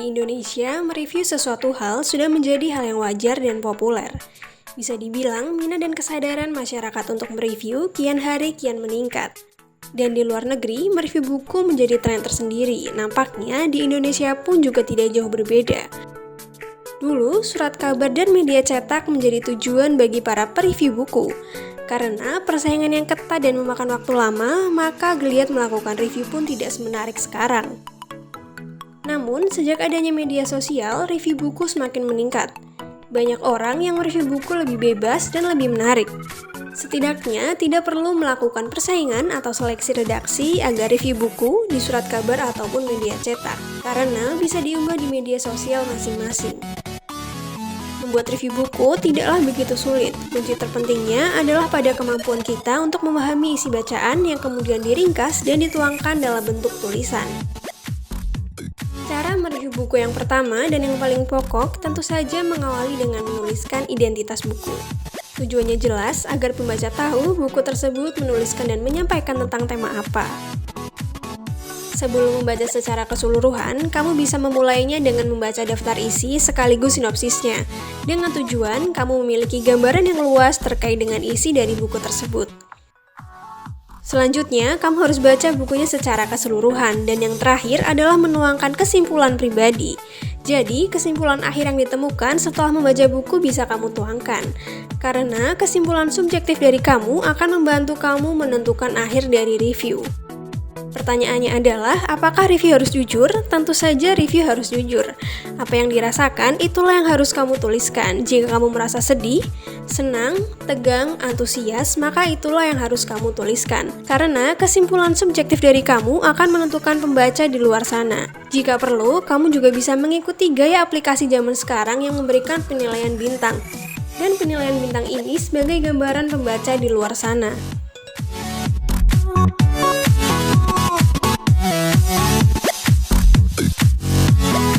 Indonesia, mereview sesuatu hal sudah menjadi hal yang wajar dan populer. Bisa dibilang, minat dan kesadaran masyarakat untuk mereview kian hari kian meningkat. Dan di luar negeri, mereview buku menjadi tren tersendiri. Nampaknya di Indonesia pun juga tidak jauh berbeda. Dulu, surat kabar dan media cetak menjadi tujuan bagi para pereview buku. Karena persaingan yang ketat dan memakan waktu lama, maka geliat melakukan review pun tidak semenarik sekarang. Namun, sejak adanya media sosial, review buku semakin meningkat. Banyak orang yang mereview buku lebih bebas dan lebih menarik. Setidaknya, tidak perlu melakukan persaingan atau seleksi redaksi agar review buku di surat kabar ataupun media cetak, karena bisa diunggah di media sosial masing-masing. Membuat review buku tidaklah begitu sulit. Kunci terpentingnya adalah pada kemampuan kita untuk memahami isi bacaan yang kemudian diringkas dan dituangkan dalam bentuk tulisan. Cara mereview buku yang pertama dan yang paling pokok tentu saja mengawali dengan menuliskan identitas buku. Tujuannya jelas agar pembaca tahu buku tersebut menuliskan dan menyampaikan tentang tema apa. Sebelum membaca secara keseluruhan, kamu bisa memulainya dengan membaca daftar isi sekaligus sinopsisnya, dengan tujuan kamu memiliki gambaran yang luas terkait dengan isi dari buku tersebut. Selanjutnya, kamu harus baca bukunya secara keseluruhan, dan yang terakhir adalah menuangkan kesimpulan pribadi. Jadi, kesimpulan akhir yang ditemukan setelah membaca buku bisa kamu tuangkan. Karena kesimpulan subjektif dari kamu akan membantu kamu menentukan akhir dari review. Pertanyaannya adalah, apakah review harus jujur? Tentu saja review harus jujur. Apa yang dirasakan, itulah yang harus kamu tuliskan. Jika kamu merasa sedih, senang, tegang, antusias, maka itulah yang harus kamu tuliskan. Karena kesimpulan subjektif dari kamu akan menentukan pembaca di luar sana. Jika perlu, kamu juga bisa mengikuti gaya aplikasi zaman sekarang yang memberikan penilaian bintang. Dan penilaian bintang ini sebagai gambaran pembaca di luar sana.